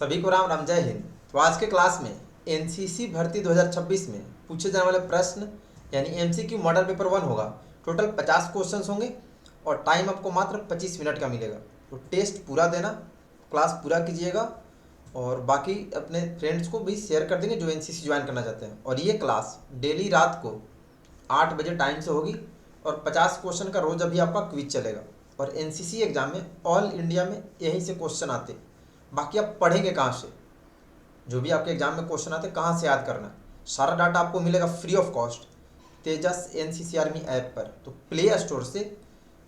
सभी को राम राम, जय हिंद। तो आज के क्लास में एनसीसी भर्ती 2026 में पूछे जाने वाले प्रश्न यानी एमसीक्यू मॉडल पेपर 1 होगा। टोटल 50 क्वेश्चंस होंगे और टाइम आपको मात्र 25 मिनट का मिलेगा। तो टेस्ट पूरा देना, क्लास पूरा कीजिएगा और बाकी अपने फ्रेंड्स को भी शेयर कर देंगे जो एनसीसी ज्वाइन करना चाहते हैं। और ये क्लास डेली रात को 8 बजे टाइम से होगी और 50 क्वेश्चन का रोज अभी आपका क्विज चलेगा। और एनसीसी एग्जाम में ऑल इंडिया में यहीं से क्वेश्चन आते हैं। बाकी आप पढ़ेंगे कहाँ से, जो भी आपके एग्जाम में क्वेश्चन आते हैं कहाँ से याद करना, सारा डाटा आपको मिलेगा free of cost Tejas NCC army app पर। तो प्ले स्टोर से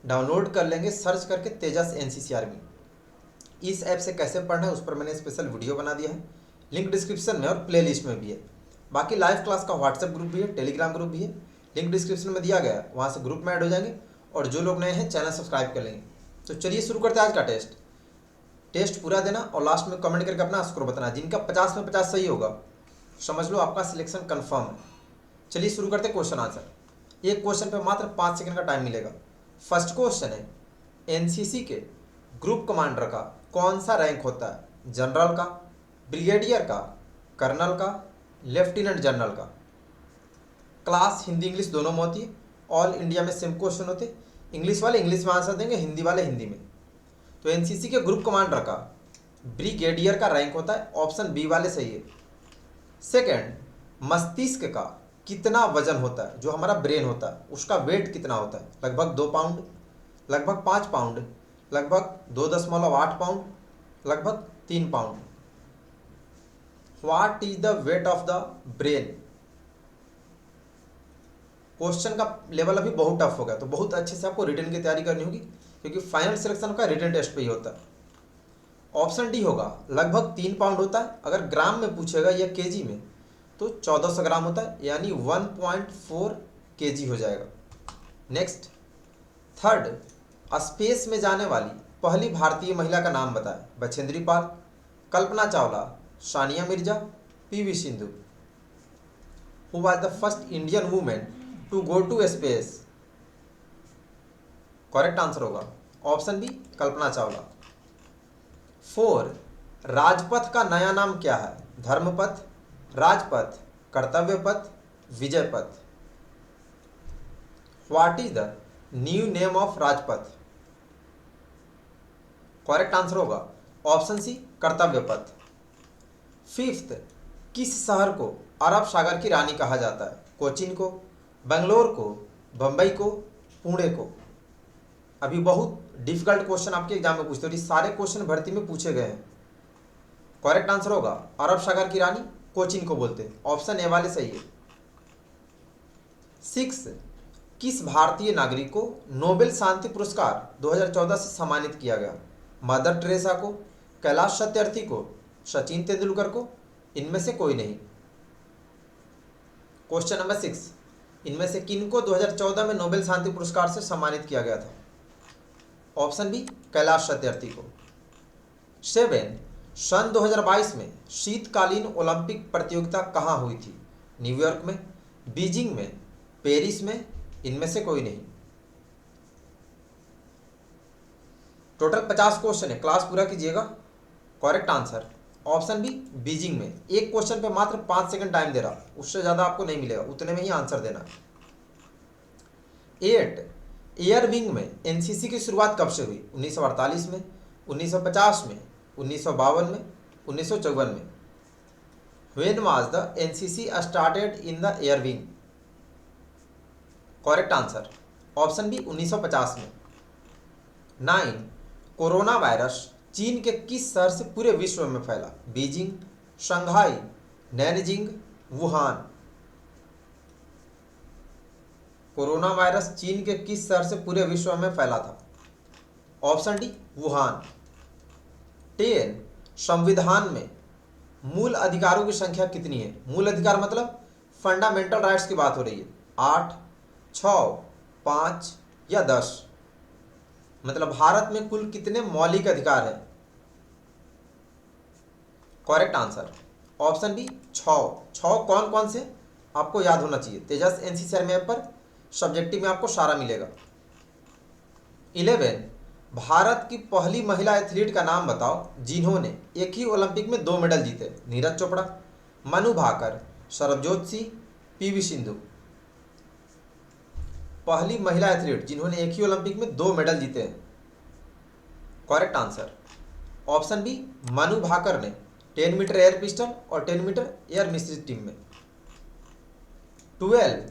डाउनलोड कर लेंगे, सर्च करके तेजस एनसीसी आर्मी। इस ऐप से कैसे पढ़ना है उस पर मैंने स्पेशल वीडियो बना दिया है, लिंक डिस्क्रिप्शन में और प्ले लिस्ट में भी है। बाकी लाइव क्लास का व्हाट्सएप ग्रुप भी है, टेलीग्राम ग्रुप भी है, लिंक डिस्क्रिप्शन में दिया गया है, वहाँ से ग्रुप में ऐड हो जाएंगे। और जो लोग नए हैं चैनल सब्सक्राइब कर लेंगे। तो चलिए शुरू करते हैं आज का टेस्ट पूरा देना और लास्ट में कमेंट करके अपना स्कोर बताना। जिनका 50 में 50 सही होगा समझ लो आपका सिलेक्शन कंफर्म है। चलिए शुरू करते हैं क्वेश्चन आंसर। एक क्वेश्चन पे मात्र 5 सेकंड का टाइम मिलेगा। फर्स्ट क्वेश्चन है, एनसीसी के ग्रुप कमांडर का कौन सा रैंक होता है? जनरल का, ब्रिगेडियर का, कर्नल का, लेफ्टिनेंट जनरल का। क्लास हिंदी इंग्लिश दोनों में होती है। ऑल इंडिया में सेम क्वेश्चन होते, इंग्लिश वाले इंग्लिश में आंसर देंगे, हिंदी वाले हिंदी में। तो एनसीसी के ग्रुप कमांडर का ब्रिगेडियर का रैंक होता है, ऑप्शन बी वाले सही है। सेकंड, मस्तिष्क का कितना वजन होता है? जो हमारा ब्रेन होता है उसका वेट कितना होता है? लगभग 2 पाउंड, लगभग 5 पाउंड, लगभग 2.8 पाउंड, लगभग 3 pound. What is the weight of the brain? Question का लेवल अभी बहुत टफ हो गया, तो बहुत अच्छे से आपको रिटन की तैयारी करनी होगी क्योंकि फाइनल सिलेक्शन का रिटन टेस्ट पे ही होता है। ऑप्शन डी होगा, लगभग 3 पाउंड होता है। अगर ग्राम में पूछेगा या केजी में तो 1400 ग्राम होता है, यानी 1.4 केजी हो जाएगा। नेक्स्ट, थर्ड, स्पेस में जाने वाली पहली भारतीय महिला का नाम बताएं। Bachendri Pal, Kalpana Chawla, Sania Mirza, PV Sindhu. Who was the first Indian women to go to space? Correct answer होगा ऑप्शन बी, कल्पना चावला। 4, राजपथ का नया नाम क्या है? धर्मपथ, राजपथ, कर्तव्य पथ, विजय पथ। What is the new name of Rajpath? Correct answer होगा ऑप्शन सी, कर्तव्य पथ। 5th, किस शहर को अरब सागर की रानी कहा जाता है? कोचीन को, बेंगलोर को, बंबई को, पुणे को। अभी बहुत डिफिकल्ट क्वेश्चन आपके एग्जाम में पूछते हैं, सारे क्वेश्चन भर्ती में पूछे गए हैं। करेक्ट आंसर होगा अरब सागर की रानी कोचीन को बोलते हैं, ऑप्शन ए वाले सही है। 6, किस भारतीय नागरिक को नोबेल शांति पुरस्कार 2014 से सम्मानित किया गया? मदर टेरेसा को, कैलाश सत्यार्थी को, सचिन तेंदुलकर को, इनमें से कोई नहीं। क्वेश्चन नंबर 6, इनमें से किन को 2014 में नोबेल शांति पुरस्कार से सम्मानित किया गया था? ऑप्शन बी, कैलाश सत्यार्थी को। 7, सन 2022 में शीतकालीन ओलंपिक प्रतियोगिता कहाँ हुई थी? न्यूयॉर्क में, बीजिंग में, पेरिस में, इनमें से कोई नहीं। टोटल 50 क्वेश्चन है, क्लास पूरा कीजिएगा। Correct answer option B, Beijing में। एक क्वेश्चन पे मात्र 5 सेकंड टाइम दे रहा, उससे ज्यादा आपको नहीं मिलेगा, उतने में ही आंसर देना। 8, एयर विंग में एनसीसी की शुरुआत कब से हुई? 1948 में, 1950 में, 1952 में, 1954 में। When was the NCC started in the air wing? Correct answer option B, 1950 में। 9, कोरोना वायरस चीन के किस शहर से पूरे विश्व में फैला? Beijing, Shanghai, Nanjing, Wuhan. Corona virus चीन के किस शहर से पूरे विश्व में फैला था? Option D, Wuhan. 10, संविधान में मूल अधिकारों की संख्या कितनी है? मूल अधिकार मतलब फंडामेंटल राइट्स की बात हो रही है। 8, 6, 5 या 10? मतलब भारत में कुल कितने मौलिक अधिकार हैं? करेक्ट आंसर ऑप्शन बी, 6 कौन कौन से आपको याद होना चाहिए। तेजस एनसीसी ऐप पर सब्जेक्टिव में आपको सारा मिलेगा। 11, भारत की पहली महिला एथलीट का नाम बताओ जिन्होंने एक ही ओलंपिक में 2 मेडल जीते। नीरज चोपड़ा, मनु भाकर, सरबजोत सिंह, पीवी सिंधु। पहली महिला एथलीट जिन्होंने एक ही ओलंपिक में 2 मेडल जीते हैं। Correct answer option B, Manu Bhaker ने 10 मीटर एयर पिस्टल और 10 मीटर एयर मिश्रित टीम में। 12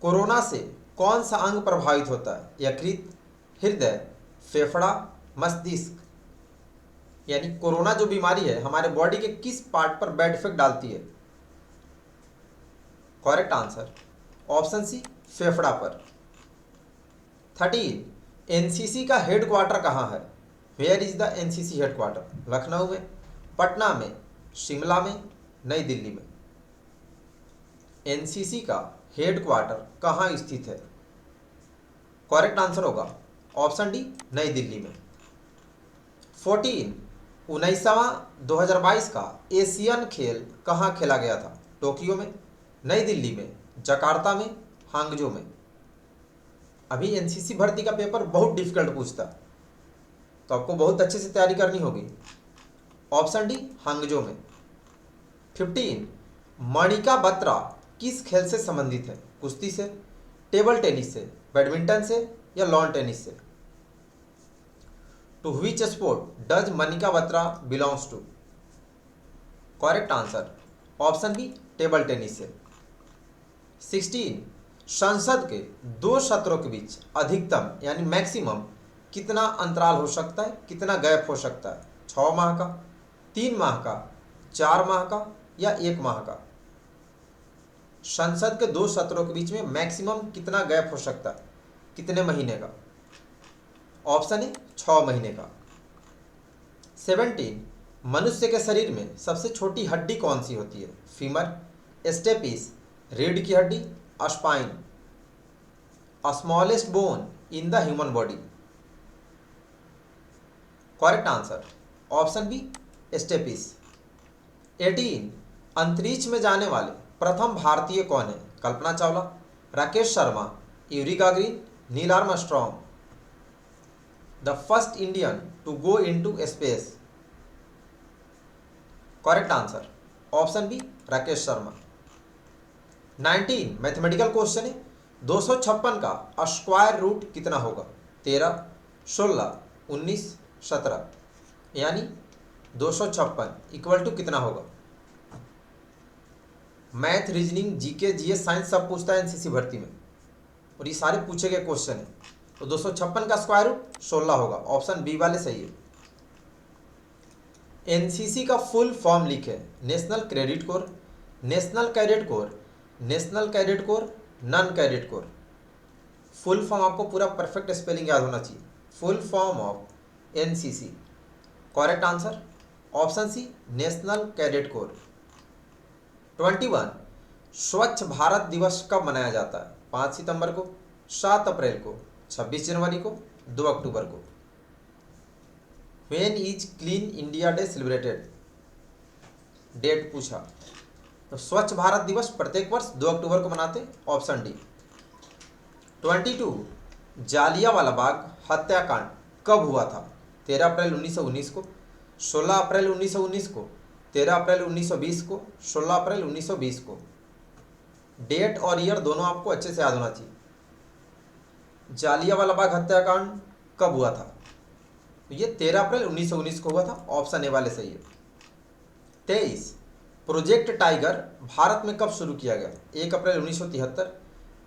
कोरोना से कौन सा अंग प्रभावित होता है? यकृत, हृदय, फेफड़ा, मस्तिष्क। यानी कोरोना जो बीमारी है हमारे बॉडी के किस पार्ट पर बैड इफेक्ट डालती है? करेक्ट आंसर ऑप्शन सी, फेफड़ा पर। 13 एनसीसी का हेडक्वार्टर कहाँ है? Where is the NCC headquarter? Lucknow में, पटना में, शिमला में, नई दिल्ली में। एनसीसी का हेडक्वार्टर कहाँ स्थित है? करेक्ट आंसर होगा ऑप्शन डी, नई दिल्ली में। 14 19वां 2022 का एशियन खेल कहाँ खेला गया था? टोक्यो में, नई दिल्ली में, जकार्ता में, हांगजो में। अभी एनसीसी भर्ती का पेपर बहुत डिफिकल्ट पूछता, तो आपको बहुत अच्छे से तैयारी करनी होगी। ऑप्शन डी, हांगजो में। 15 मणिका बत्रा किस खेल से संबंधित है? कुश्ती से, टेबल टेनिस से, बैडमिंटन से या लॉन टेनिस से? To which sport does Manika Batra belongs to? Correct answer option B, table tennis से। 16 संसद के 2 सत्रों के बीच अधिकतम यानी मैक्सिमम कितना अंतराल हो सकता है, कितना गैप हो सकता है? 6 माह का, 3 माह का, 4 माह का या 1 माह का? संसद के 2 सत्रों के बीच में मैक्सिमम कितना गैप हो सकता है, कितने महीने का? ऑप्शन ए, 6 महीने का। 17 मनुष्य के शरीर में सबसे छोटी हड्डी कौन सी होती है? फीमर, स्टेपिस, रीढ़ की हड्डी, spine. Smallest bone in the human body? Correct answer option B, stapes. 18 अंतरिक्ष में जाने वाले प्रथम भारतीय कौन है? Kalpana Chawla, Rakesh Sharma, Yuri Gagarin, Neil Armstrong. The first Indian to go into space? Correct answer option B, Rakesh Sharma. 19 mathematical question है, 256 का स्क्वायर रूट कितना होगा? 13, 16, 19, 17। यानी 256 इक्वल टू कितना होगा? Math, reasoning, GK, GS, science सब पूछता है एनसीसी भर्ती में, और ये सारे पूछे गए क्वेश्चन है। तो 256 का स्क्वायर रूट 16 होगा। ऑप्शन बी वाले सही है। एनसीसी का फुल फॉर्म लिखे। National credit corps, national cadet corps, national cadet corps, none cadet corps. Full form आपको पूरा परफेक्ट स्पेलिंग याद होना चाहिए। Full form of NCC. Correct answer option C, national cadet corps. 21 Swachh Bharat दिवस कब मनाया जाता है? 5 सितंबर को, 7 अप्रैल को, 26 जनवरी को, 2 अक्टूबर को। When is clean India day celebrated? Date पूछा तो स्वच्छ भारत दिवस प्रत्येक वर्ष 2 अक्टूबर को मनाते। Option D. 22 जालियांवाला बाग हत्याकांड कब हुआ था? 13 अप्रैल 1919 को, 16 अप्रैल 1919 को, 13 अप्रैल 1920 को, 16 अप्रैल 1920 को। डेट और ईयर दोनों आपको अच्छे से याद होना चाहिए। जालियांवाला बाग हत्याकांड कब हुआ था? तो ये 13 अप्रैल 1919 को हुआ था। ऑप्शन ए वाले सही है। 23 प्रोजेक्ट टाइगर भारत में कब शुरू किया गया? 1 अप्रैल 1973,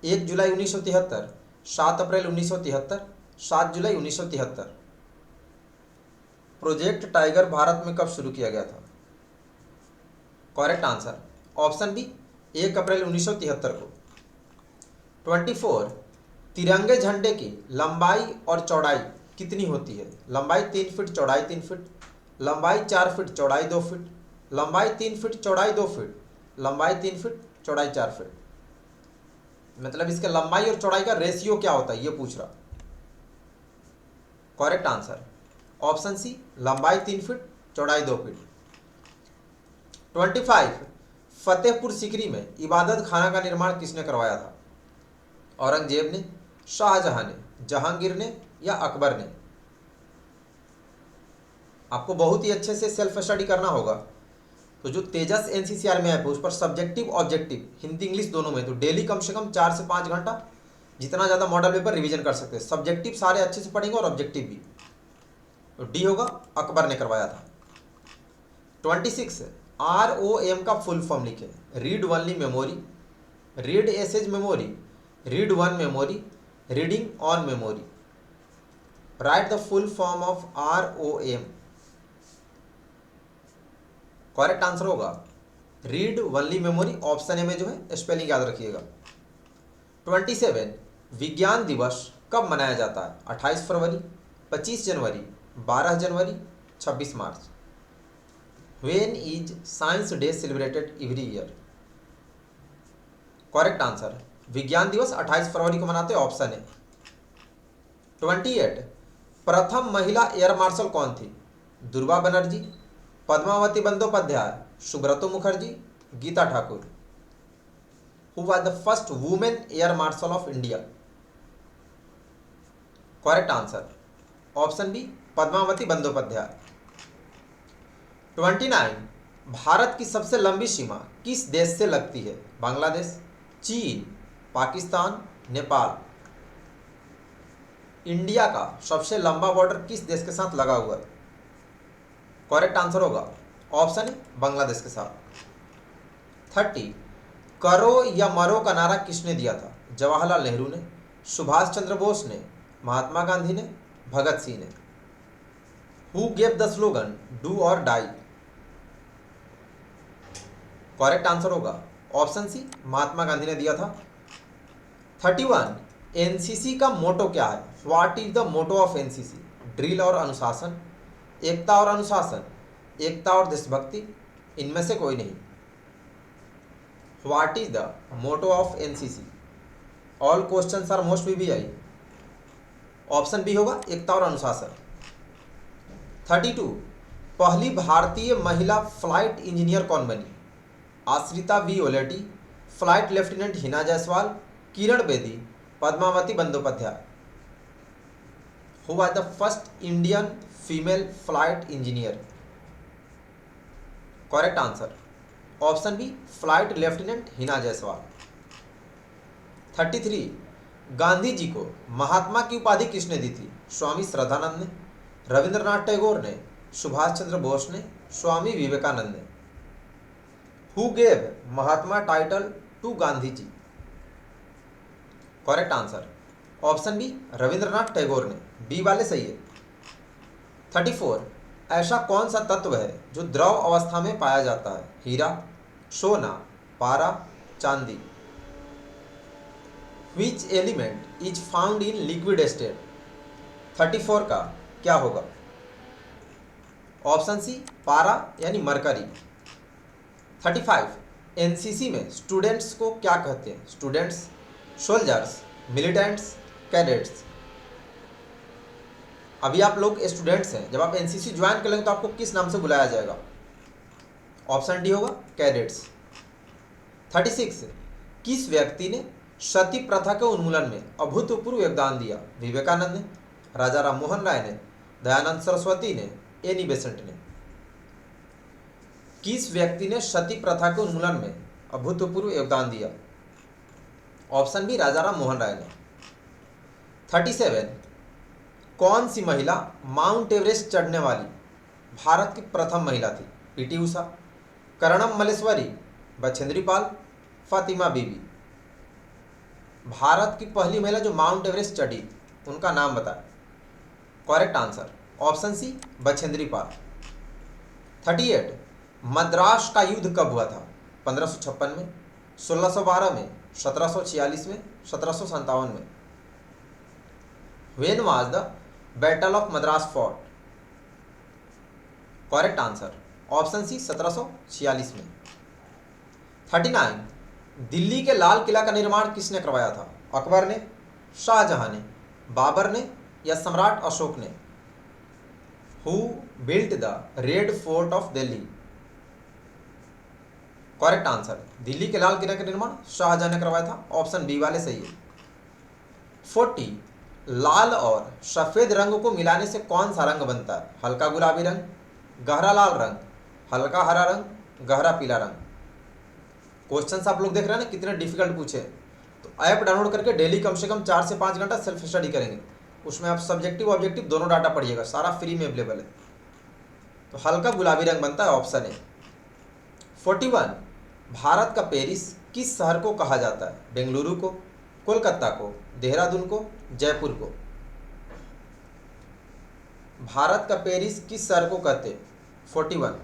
1 जुलाई 1973, 7 अप्रैल 1973, 7 जुलाई 1973। प्रोजेक्ट टाइगर भारत में कब शुरू किया गया था? करेक्ट आंसर ऑप्शन बी, 1 अप्रैल 1973 को। 24 तिरंगे झंडे की लंबाई और चौड़ाई कितनी होती है? लंबाई 3 फीट, चौड़ाई 3 फीट, लंबाई 4 फीट, चौड़ाई 2 फीट, लंबाई 3 फीट, चौड़ाई 2 फीट, लंबाई 3 फीट, चौड़ाई 4 फीट। मतलब इसके लंबाई और चौड़ाई का रेशियो क्या होता है ये पूछ रहा। करेक्ट आंसर ऑप्शन सी, लंबाई 3 फीट, चौड़ाई 2 फीट। 25 फतेहपुर सीकरी में इबादत खाना का निर्माण किसने करवाया था? औरंगजेब ने, शाहजहां ने, जहांगीर ने या अकबर ने? आपको बहुत ही अच्छे से सेल्फ स्टडी करना होगा। तो जो तेजस एनसीसीआर में ऐप है उस पर सब्जेक्टिव ऑब्जेक्टिव हिंदी इंग्लिश दोनों में, तो डेली कम से कम 4 से 5 घंटा जितना ज़्यादा मॉडल पेपर रिवीजन कर सकते हैं। सब्जेक्टिव सारे अच्छे से पढ़ेंगे और ऑब्जेक्टिव भी। तो डी होगा, अकबर ने करवाया था। 26 ROM का फुल फॉर्म लिखे। Read only memory, read access memory, read one memory, reading on memory. Write the full form of ROM। Correct answer होगा read only memory. Option A में जो है स्पेलिंग याद रखिएगा। 27 विज्ञान दिवस कब मनाया जाता है? 28 फरवरी, 25 जनवरी, 12 जनवरी, 26 मार्च। When is science day celebrated every year? Correct answer विज्ञान दिवस 28 फरवरी को मनाते हैं, ऑप्शन है। 28 प्रथम महिला एयर मार्शल कौन थी? Durga Banerjee, Padmavati Bandopadhyay, Subroto Mukherjee, Geeta Thakur. Who was the first women air marshal of India? Correct answer option B, Padmavati Bandopadhyay. 29 Bharat की सबसे लंबी सीमा किस देश से लगती है? बांग्लादेश, चीन, पाकिस्तान, नेपाल। इंडिया का सबसे लंबा बॉर्डर किस देश के साथ लगा हुआ है? करेक्ट आंसर होगा ऑप्शन है, बांग्लादेश के साथ। 30 करो या मरो का नारा किसने दिया था? जवाहरलाल नेहरू ने, सुभाष चंद्र बोस ने, महात्मा गांधी ने, भगत सिंह ने। Who gave the slogan do or die? Correct answer होगा ऑप्शन सी, महात्मा गांधी ने दिया था। 31 एनसीसी का मोटो क्या है? What is the motto of NCC? Drill और अनुशासन, एकता और अनुशासन, एकता और देशभक्ति, इनमें से कोई नहीं। What is the motto of NCC? All questions are most VVI। Option B होगा, एकता और अनुशासन। 32 पहली भारतीय महिला फ्लाइट इंजीनियर कौन बनी? Ashrita V Oleti, flight lieutenant Hina Jaiswal, Kiran Bedi, Padmavati Bandopadhyay. Who was the first Indian female flight engineer? Correct answer option B, flight lieutenant Hina Jaiswal. 33 Gandhi ji को महात्मा की उपाधि किसने दी थी? स्वामी श्रद्धानंद ने, रविंद्रनाथ टैगोर ने, सुभाष चंद्र बोस ने, स्वामी विवेकानंद ने। Who gave Mahatma title to Gandhi ji? Correct answer option B, Rabindranath Tagore ने। बी वाले सही है। 34 ऐसा कौन सा तत्व है जो द्रव अवस्था में पाया जाता है? हीरा, सोना, पारा, चांदी। Which element is found in liquid state? 34 का क्या होगा? ऑप्शन सी, पारा यानी मरकरी। 35 एनसीसी में स्टूडेंट्स को क्या कहते हैं? Students, soldiers, militants, cadets. अभी आप लोग स्टूडेंट्स हैं, जब आप एनसीसी ज्वाइन कर लेंगे तो आपको किस नाम से बुलाया जाएगा? ऑप्शन डी होगा, कैडेट्स। 36 किस व्यक्ति ने सती प्रथा के उन्मूलन में अभूतपूर्व योगदान दिया? विवेकानंद ने, राजा राम मोहन राय ने, दयानंद सरस्वती ने, एनी बेसेंट ने। किस व्यक्ति ने सती प्रथा के उन्मूलन में अभूतपूर्व योगदान दिया? ऑप्शन बी, राजा राम मोहन राय ने। 37 कौन सी महिला माउंट एवरेस्ट चढ़ने वाली भारत की प्रथम महिला थी? पीटी उषा, कर्णम मल्लेश्वरी, बछेंद्री पाल, फातिमा बीबी। भारत की पहली महिला जो माउंट एवरेस्ट चढ़ी उनका नाम बताएं। Correct answer option C, Bachendri Pal. 38 Madras का युद्ध कब हुआ था? 1556 में, 1612 में, 1746 में, 1757 में। When was the Battle of Madras fought? Correct answer option C, 1746 में। 39 दिल्ली के लाल किला का निर्माण किसने करवाया था? अकबर ने, शाहजहां ने, बाबर ने या सम्राट अशोक ने। Who built the red fort of Delhi? Correct answer Delhi के लाल किला का निर्माण शाहजहां ने करवाया था। ऑप्शन बी वाले सही है। 40 लाल और सफ़ेद रंग को मिलाने से कौन सा रंग बनता है? हल्का गुलाबी रंग, गहरा लाल रंग, हल्का हरा रंग, गहरा पीला रंग। क्वेश्चंस आप लोग देख रहे हैं ना कितने डिफिकल्ट पूछे। तो ऐप डाउनलोड करके डेली कम से कम 4 से 5 घंटा सेल्फ स्टडी करेंगे। उसमें आप सब्जेक्टिव ऑब्जेक्टिव दोनों डाटा पढ़िएगा, सारा फ्री में अवेलेबल है। तो हल्का गुलाबी रंग बनता है, ऑप्शन ए। 41, भारत का पेरिस किस शहर को कहा जाता है? बेंगलुरु को, कोलकाता को, देहरादून को, जयपुर को। भारत का पेरिस किस शहर को कहते हैं? 41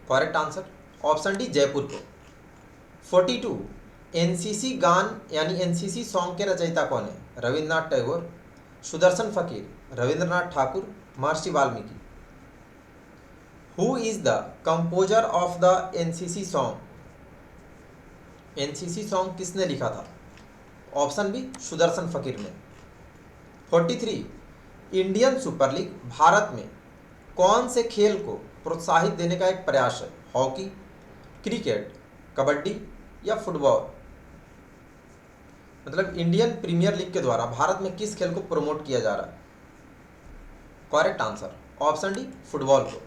correct answer, option D Jaipur को। 42, एनसीसी गान यानी एनसीसी सॉन्ग के रचयिता कौन है? रविन्द्रनाथ टैगोर, सुदर्शन फकीर, रविंद्रनाथ ठाकुर, महर्षि Valmiki. Who is the composer of the NCC song? NCC song किसने लिखा था? ऑप्शन बी सुदर्शन फकीर ने। 43, इंडियन सुपर लीग भारत में कौन से खेल को प्रोत्साहित देने का एक प्रयास है? हॉकी, क्रिकेट, कबड्डी या फुटबॉल। मतलब इंडियन प्रीमियर लीग के द्वारा भारत में किस खेल को प्रमोट किया जा रहा है? Correct answer, option D football को।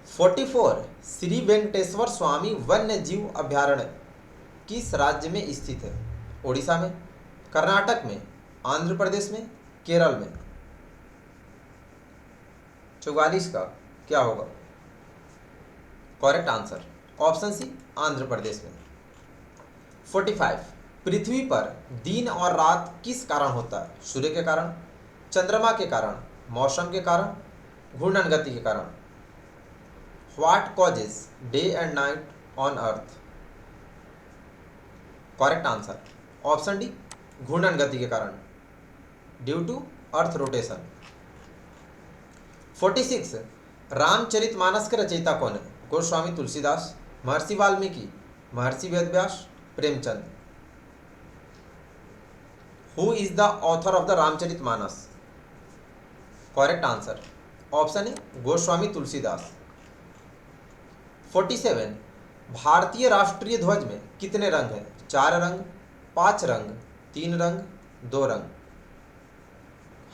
44, श्री वेंकटेश्वर स्वामी वन्य जीव अभ्यारण्य किस राज्य में स्थित है? ओडिशा में, कर्नाटक में, आंध्र प्रदेश में, केरल में। 44 का क्या होगा? Correct answer, option C Andhra Pradesh में। 45, पृथ्वी पर दिन और रात किस कारण होता है? सूर्य के कारण, चंद्रमा के कारण, मौसम के कारण, घूर्णन गति के कारण। What causes day and night on earth? Correct answer, option D घूर्णन गति के कारण, due to earth rotation. 46, Ramcharitmanas के रचयिता कौन है? Goswami Tulsidas, Maharshi Valmiki, Maharshi Vedvyas, Premchand. Who is the author of the Ramcharitmanas? Correct answer, option A Goswami Tulsidas. 47, भारतीय राष्ट्रीय ध्वज में कितने रंग हैं? 4 रंग, 5 रंग, 3 रंग, 2 रंग।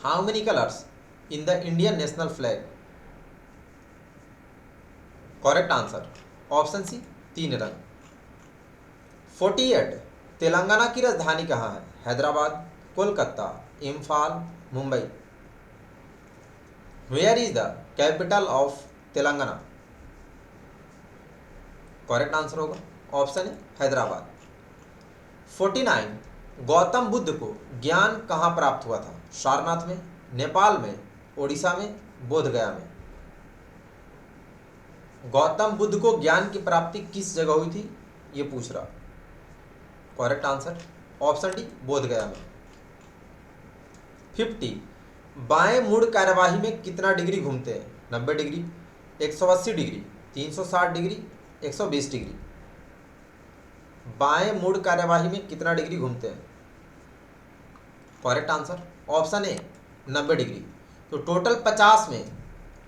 How many colours in the Indian national flag? Correct answer, option C 3 रंग। 48, तेलंगाना की राजधानी कहाँ है? Hyderabad, Kolkata, Imphal, Mumbai. Where is the capital of Telangana? Correct answer होगा ऑप्शन है हैदराबाद। 49, गौतम बुद्ध को ज्ञान कहाँ प्राप्त हुआ था? सारनाथ में, नेपाल में, ओडिशा में, बोधगया में। गौतम बुद्ध को ज्ञान की प्राप्ति किस जगह हुई थी ये पूछ रहा। Correct answer, option D Bodhgaya में। 50, बाएं मुड़ कार्यवाही में कितना डिग्री घूमते हैं? 90 डिग्री, 180 डिग्री, 360 डिग्री, 120 डिग्री। बाएं मुड़ कार्यवाही में कितना डिग्री घूमते हैं? करेक्ट आंसर, ऑप्शन ए 90 डिग्री। तो टोटल 50 में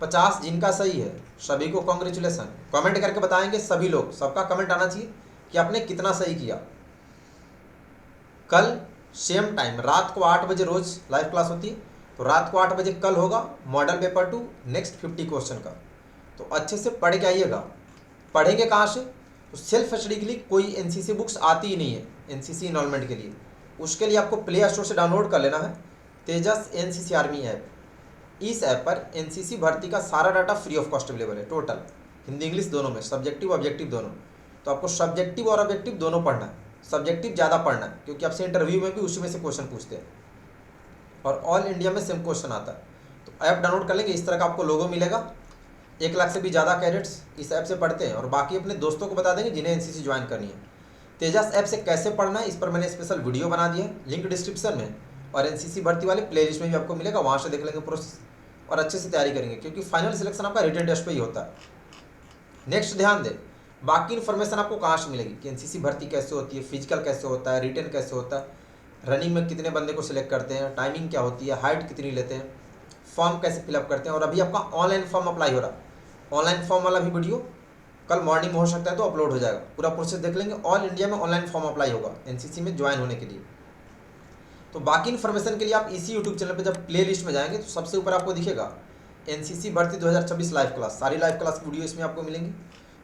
50 जिनका सही है सभी को कॉन्ग्रेचुलेसन। कमेंट करके बताएंगे सभी लोग, सबका कमेंट आना चाहिए कि आपने कितना सही किया। कल सेम टाइम रात को 8 बजे रोज लाइव क्लास होती है, तो रात को 8 बजे कल होगा मॉडल पेपर 2 नेक्स्ट 50 क्वेश्चन का। तो अच्छे से पढ़ के आइएगा। पढ़ेंगे कहाँ से? तो सेल्फ स्टडी के लिए कोई एनसीसी बुक्स आती ही नहीं है एनसीसी इनरोलमेंट के लिए। उसके लिए आपको प्ले स्टोर से डाउनलोड कर लेना है तेजस एनसीसी आर्मी ऐप। इस ऐप पर एनसीसी भर्ती का सारा data free of cost available है, टोटल हिंदी इंग्लिश दोनों में, सब्जेक्टिव ऑब्जेक्टिव दोनों। तो आपको सब्जेक्टिव और ऑब्जेक्टिव दोनों पढ़ना है, सब्जेक्टिव ज़्यादा पढ़ना है क्योंकि आपसे इंटरव्यू में भी उसी में से क्वेश्चन पूछते हैं और ऑल इंडिया में सेम क्वेश्चन आता है। तो ऐप डाउनलोड कर लेंगे, इस तरह का आपको लोगो मिलेगा। 1 लाख से भी ज़्यादा कैडेट्स इस ऐप से पढ़ते हैं और बाकी अपने दोस्तों को बता देंगे जिन्हें एनसीसी ज्वाइन करनी है। तेजस ऐप से कैसे पढ़ना है इस पर मैंने स्पेशल वीडियो बना दिया है, लिंक डिस्क्रिप्शन में, और एनसीसी भर्ती वाले प्लेलिस्ट में भी आपको मिलेगा, वहाँ से देख लेंगे प्रोसेस और अच्छे से तैयारी करेंगे क्योंकि फाइनल सिलेक्शन आपका रिटन टेस्ट पे ही होता है। नेक्स्ट ध्यान दें, बाकी इन्फॉर्मेशन आपको कहाँ से मिलेगी कि एनसीसी भर्ती कैसे होती है, फिजिकल कैसे होता है, रिटन कैसे होता है, रनिंग में कितने बंदे को सिलेक्ट करते हैं, टाइमिंग क्या होती है, हाइट कितनी लेते हैं, फॉर्म कैसे फिलअप करते हैं। और अभी आपका ऑनलाइन फॉर्म अप्लाई हो रहा है, ऑनलाइन फॉर्म वाला भी वीडियो कल मॉर्निंग में हो सकता है तो अपलोड हो जाएगा। पूरा प्रोसेस देख लेंगे। ऑल इंडिया में ऑनलाइन फॉर्म अप्लाई होगा एनसीसी में ज्वाइन होने के लिए। तो बाकी इन्फॉर्मेशन के लिए आप इसी यूट्यूब चैनल पर जब प्ले लिस्ट में जाएंगे तो सबसे ऊपर आपको दिखेगा एनसीसी भर्ती 2026 लाइव क्लास, सारी लाइव क्लास की वीडियो इसमें आपको मिलेंगी।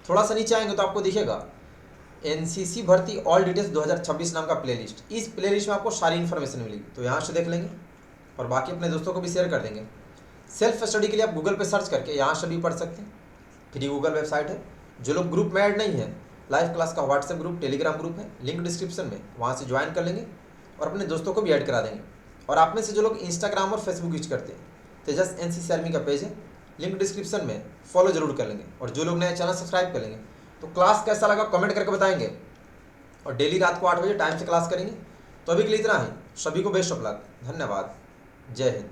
थोड़ा सा नीचे आएंगे तो आपको दिखेगा एनसीसी भर्ती ऑल डिटेल्स 2026 नाम का प्लेलिस्ट। इस प्लेलिस्ट में आपको सारी इन्फॉर्मेशन मिलेगी, तो यहाँ से देख लेंगे और बाकी अपने दोस्तों को भी शेयर कर देंगे। सेल्फ स्टडी के लिए आप गूगल पे सर्च करके यहाँ से भी पढ़ सकते हैं, फ्री गूगल वेबसाइट है। जो लोग ग्रुप में ऐड नहीं है, लाइव क्लास का व्हाट्सएप ग्रुप, टेलीग्राम ग्रुप है, लिंक डिस्क्रिप्शन में, वहाँ से ज्वाइन कर लेंगे और अपने दोस्तों को भी ऐड करा देंगे। और आप में से जो लोग इंस्टाग्राम और फेसबुक यूज करते हैं, तेजस एनसीसी आर्मी का पेज है, लिंक डिस्क्रिप्शन में, फॉलो जरूर कर लेंगे। और जो लोग नए चैनल सब्सक्राइब कर लेंगे, तो क्लास कैसा लगा कमेंट करके बताएंगे और डेली रात को 8 बजे टाइम से क्लास करेंगे। तो अभी के लिए इतना ही, सभी को बेस्ट ऑफ लक, धन्यवाद, जय हिंद।